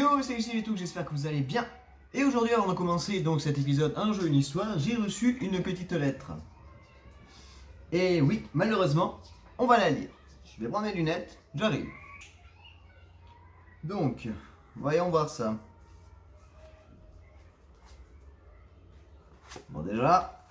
Yo, salut tout, j'espère que vous allez bien. Et aujourd'hui, avant de commencer donc cet épisode Un jeu, une histoire, j'ai reçu une petite lettre. Et oui, malheureusement, on va la lire. Je vais prendre mes lunettes, j'arrive. Donc, voyons voir ça. Bon déjà,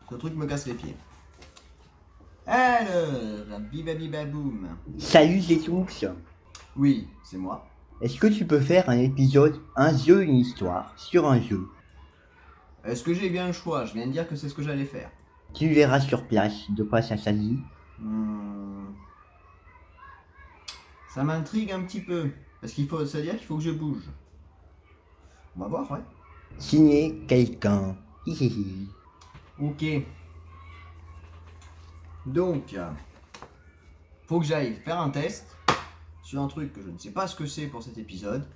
ce truc me casse les pieds. Alors, bibabibaboum. Salut Zétoux. Oui, c'est moi. Est-ce que tu peux faire un épisode, un jeu, une histoire, sur un jeu? Est-ce que j'ai bien le choix? Je viens de dire que c'est ce que j'allais faire. Tu verras sur place de quoi ça s'agit. Ça m'intrigue un petit peu. Parce qu'il faut, ça veut dire qu'il faut que je bouge. On va voir, ouais. Signer quelqu'un. Hihihi. Ok. Donc, faut que j'aille faire un test sur un truc que je ne sais pas ce que c'est pour cet épisode.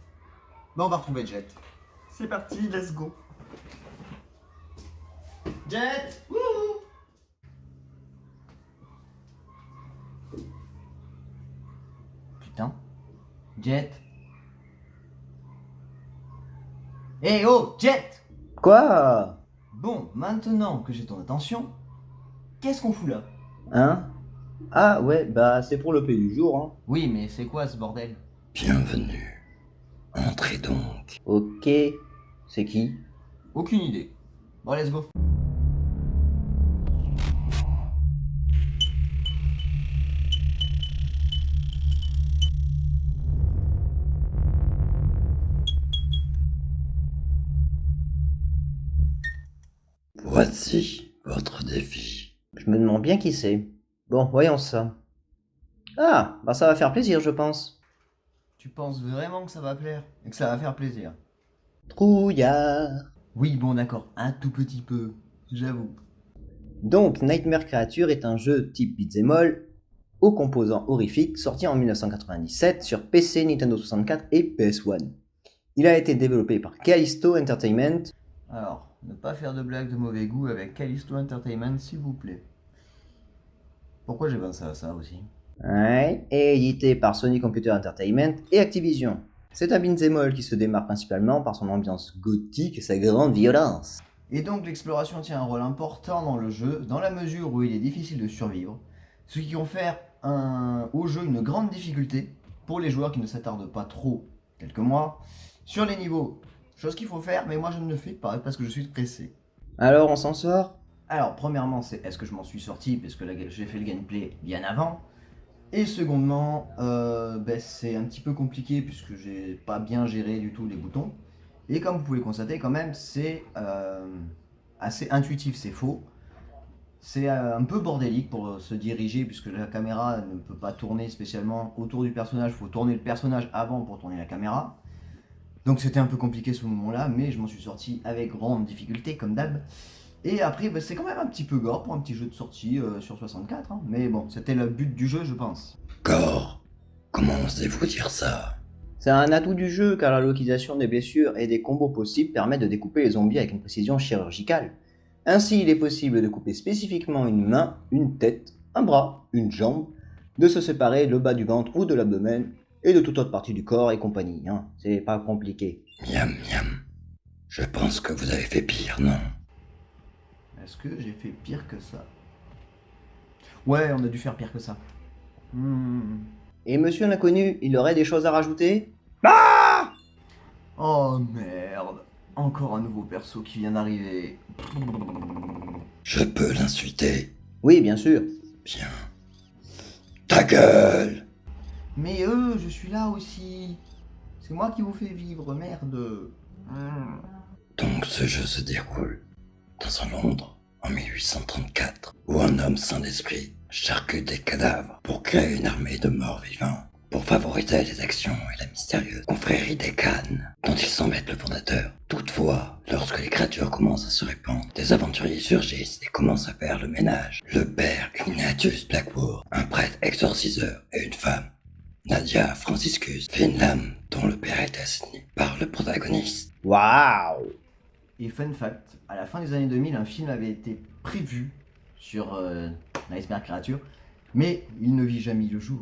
Mais on va retrouver Jet. C'est parti, let's go. Jet, wouhou. Putain. Jet. Eh oh, Jet. Quoi? Bon, maintenant que j'ai ton attention, qu'est-ce qu'on fout là? Hein? Ah ouais, bah c'est pour le pays du jour, hein. Oui, mais c'est quoi ce bordel? Bienvenue. Entrez donc. Ok. C'est qui? Aucune idée. Bon, let's go. Voici votre défi. Je me demande bien qui c'est. Bon, voyons ça. Ah, bah ça va faire plaisir, je pense. Tu penses vraiment que ça va plaire et que ça va faire plaisir? Trouillard. Oui, bon, d'accord, un tout petit peu, j'avoue. Donc, Nightmare Creature est un jeu type beat'em all aux composants horrifiques sorti en 1997 sur PC, Nintendo 64 et PS1. Il a été développé par Callisto Entertainment. Alors, ne pas faire de blagues de mauvais goût avec Callisto Entertainment, s'il vous plaît. Pourquoi j'ai pensé à ça aussi? Ouais, et édité par Sony Computer Entertainment et Activision. C'est un beat'em all qui se démarque principalement par son ambiance gothique et sa grande violence. Et donc l'exploration tient un rôle important dans le jeu, dans la mesure où il est difficile de survivre, ce qui confère au jeu une grande difficulté pour les joueurs qui ne s'attardent pas trop, quelques mois, sur les niveaux. Chose qu'il faut faire, mais moi je ne le fais pas parce que je suis pressé. Alors, on s'en sort? Alors, premièrement, c'est est-ce que je m'en suis sorti, parce que j'ai fait le gameplay bien avant. Et secondement, c'est un petit peu compliqué puisque j'ai pas bien géré du tout les boutons. Et comme vous pouvez le constater, quand même, c'est assez intuitif, c'est faux. C'est un peu bordélique pour se diriger puisque la caméra ne peut pas tourner spécialement autour du personnage. Il faut tourner le personnage avant pour tourner la caméra. Donc c'était un peu compliqué ce moment-là, mais je m'en suis sorti avec grande difficulté, comme d'hab. Et après, c'est quand même un petit peu gore pour un petit jeu de sortie sur 64. Hein. Mais bon, c'était le but du jeu, je pense. Gore. Comment osez-vous dire ça? C'est un atout du jeu car la localisation des blessures et des combos possibles permet de découper les zombies avec une précision chirurgicale. Ainsi, il est possible de couper spécifiquement une main, une tête, un bras, une jambe, de se séparer le bas du ventre ou de l'abdomen et de toute autre partie du corps et compagnie. Hein. C'est pas compliqué. Miam miam. Je pense que vous avez fait pire, non? Est-ce que j'ai fait pire que ça? Ouais, on a dû faire pire que ça. Et monsieur l'inconnu, il aurait des choses à rajouter? Oh merde. Encore un nouveau perso qui vient d'arriver. Je peux l'insulter? Oui, bien sûr. Bien. Ta gueule! Mais je suis là aussi. C'est moi qui vous fais vivre, merde. Donc ce jeu se déroule dans un Londres en 1834 où un homme sans esprit charcute des cadavres pour créer une armée de morts vivants pour favoriser les actions et la mystérieuse confrérie des Cannes dont il semble être le fondateur. Toutefois, lorsque les créatures commencent à se répandre, des aventuriers surgissent et commencent à faire le ménage. Le père Ignatius Blackwood, un prêtre exorciseur et une femme, Nadia Franciscus, Finlam, dont le père est assassiné par le protagoniste. Waouh! Et fun fact, à la fin des années 2000, un film avait été prévu sur Nightmare Creature, mais il ne vit jamais le jour.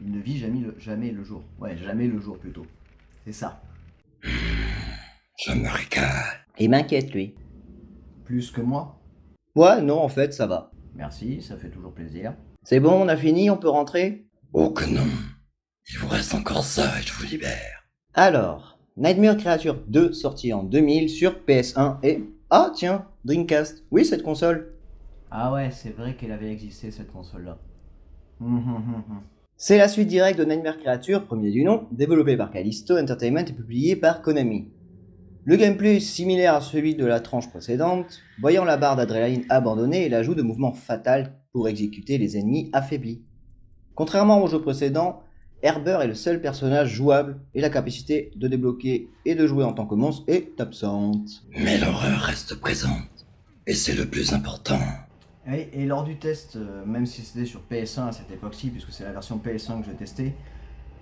Il ne vit jamais le jour. Ouais, jamais le jour plutôt. C'est ça. Je me régale. Il m'inquiète, lui. Plus que moi. Ouais, non, en fait, ça va. Merci, ça fait toujours plaisir. C'est bon, on a fini, on peut rentrer? Oh que non. Il vous reste encore ça et je vous libère. Alors, Nightmare Creature 2 sorti en 2000 sur PS1 et... Ah tiens, Dreamcast. Oui, cette console. Ah ouais, c'est vrai qu'elle avait existé cette console-là. C'est la suite directe de Nightmare Creature, premier du nom, développé par Callisto Entertainment et publié par Konami. Le gameplay est similaire à celui de la tranche précédente, voyant la barre d'adrénaline abandonnée et l'ajout de mouvements fatals pour exécuter les ennemis affaiblis. Contrairement au jeu précédent, Herber est le seul personnage jouable et la capacité de débloquer et de jouer en tant que monstre est absente. Mais l'horreur reste présente. Et c'est le plus important. Et lors du test, même si c'était sur PS1 à cette époque-ci, puisque c'est la version PS1 que j'ai testé,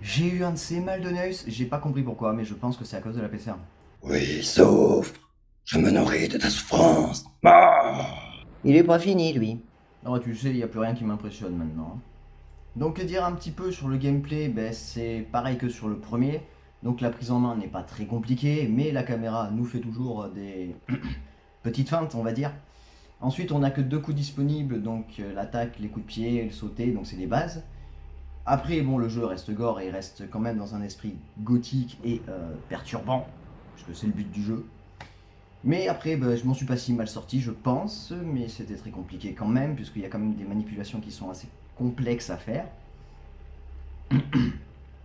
j'ai eu un de ces mal de nez, j'ai pas compris pourquoi, mais je pense que c'est à cause de la PS1. Oui, souffre. Je me nourris de ta souffrance. Ah. Il est pas fini, lui. Non, tu sais, il n'y a plus rien qui m'impressionne maintenant. Donc dire un petit peu sur le gameplay, c'est pareil que sur le premier. Donc la prise en main n'est pas très compliquée, mais la caméra nous fait toujours des petites feintes, on va dire. Ensuite, on n'a que 2 coups disponibles, donc l'attaque, les coups de pied, le sauter, donc c'est les bases. Après, bon, le jeu reste gore et il reste quand même dans un esprit gothique et perturbant, puisque c'est le but du jeu. Mais après, je m'en suis pas si mal sorti, je pense, mais c'était très compliqué quand même, puisqu'il y a quand même des manipulations qui sont assez complexes à faire. Je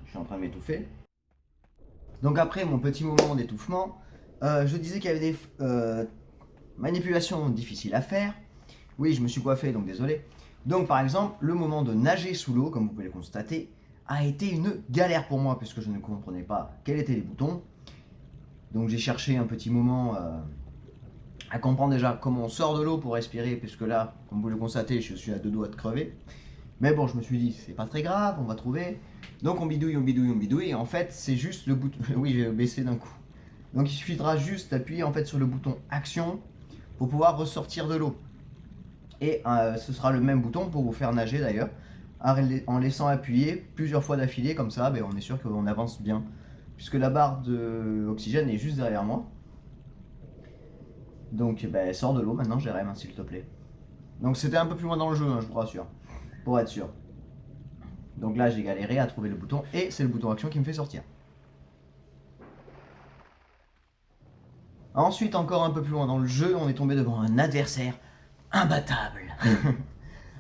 suis en train de m'étouffer. Donc après mon petit moment d'étouffement, je disais qu'il y avait des manipulations difficiles à faire. Oui, je me suis coiffé, donc désolé. Donc par exemple, le moment de nager sous l'eau, comme vous pouvez le constater, a été une galère pour moi, puisque je ne comprenais pas quels étaient les boutons. Donc j'ai cherché un petit moment à comprendre déjà comment on sort de l'eau pour respirer, puisque là, comme vous le constatez, je suis à 2 doigts de crever. Mais bon, je me suis dit, c'est pas très grave, on va trouver. Donc on bidouille, et en fait, c'est juste le bouton... Oui, j'ai baissé d'un coup. Donc il suffira juste d'appuyer en fait sur le bouton action pour pouvoir ressortir de l'eau. Et ce sera le même bouton pour vous faire nager d'ailleurs, en laissant appuyer plusieurs fois d'affilée, comme ça, on est sûr qu'on avance bien. Puisque la barre d'oxygène est juste derrière moi. Donc sors de l'eau maintenant, Jérém, s'il te plaît. Donc c'était un peu plus loin dans le jeu, je vous rassure, pour être sûr. Donc là j'ai galéré à trouver le bouton, et c'est le bouton action qui me fait sortir. Ensuite, encore un peu plus loin dans le jeu, on est tombé devant un adversaire imbattable.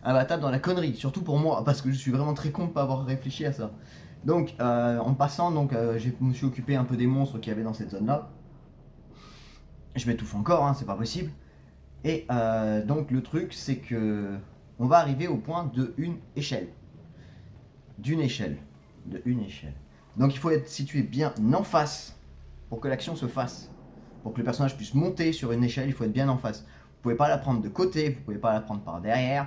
Imbattable dans la connerie, surtout pour moi, parce que je suis vraiment très con de pas avoir réfléchi à ça. Donc en passant, je me suis occupé un peu des monstres qu'il y avait dans cette zone là. Je m'étouffe encore, c'est pas possible. Et donc le truc c'est que on va arriver au point de une échelle. D'une échelle. De une échelle. Donc il faut être situé bien en face pour que l'action se fasse. Pour que le personnage puisse monter sur une échelle, il faut être bien en face. Vous pouvez pas la prendre de côté, vous pouvez pas la prendre par derrière.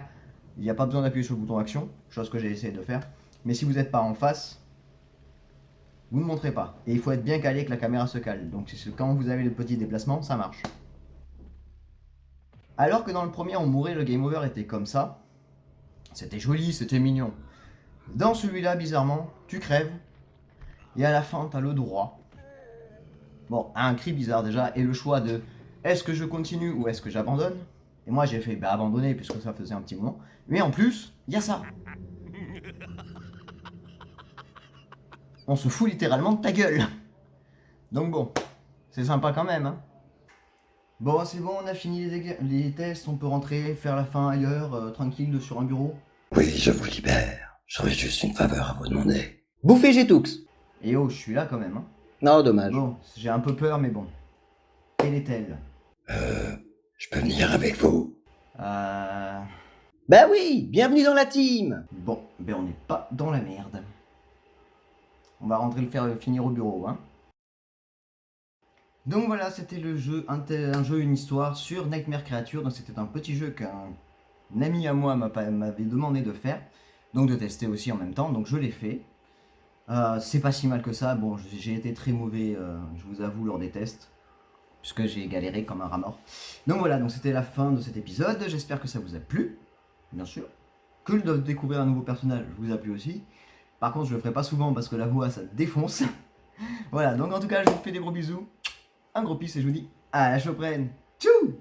Il n'y a pas besoin d'appuyer sur le bouton action, chose que j'ai essayé de faire. Mais si vous n'êtes pas en face, vous ne montrez pas. Et il faut être bien calé que la caméra se cale. Donc quand vous avez le petit déplacement, ça marche. Alors que dans le premier, on mourait, le game over était comme ça. C'était joli, c'était mignon. Dans celui-là, bizarrement, tu crèves. Et à la fin, t'as le droit. Bon, un cri bizarre déjà. Et le choix de est-ce que je continue ou est-ce que j'abandonne. Et moi, j'ai fait abandonner puisque ça faisait un petit moment. Mais en plus, il y a ça. On se fout littéralement de ta gueule. Donc bon, c'est sympa quand même. Bon, c'est bon, on a fini les tests, on peut rentrer, faire la fin ailleurs, tranquille, sur un bureau. Oui, je vous libère. J'aurais juste une faveur à vous demander. Bouffez Gétoux. Et oh, je suis là quand même. Non, dommage. Bon, j'ai un peu peur, mais bon. Quelle est-elle? Je peux venir avec vous? Bah oui, bienvenue dans la team. Bon, on n'est pas dans la merde. On va rentrer le faire finir au bureau, Donc voilà, c'était le jeu, un jeu, une histoire sur Nightmare Creature. Donc c'était un petit jeu qu'un ami à moi m'avait demandé de faire, donc de tester aussi en même temps. Donc je l'ai fait. C'est pas si mal que ça. Bon, j'ai été très mauvais, je vous avoue, lors des tests, puisque j'ai galéré comme un rat mort. Donc voilà, donc c'était la fin de cet épisode. J'espère que ça vous a plu, bien sûr. Que de découvrir un nouveau personnage vous a plu aussi. Par contre, je le ferai pas souvent parce que la voix, ça défonce. Voilà, donc en tout cas, je vous fais des gros bisous. Un gros peace et je vous dis à la prochaine. Tchou!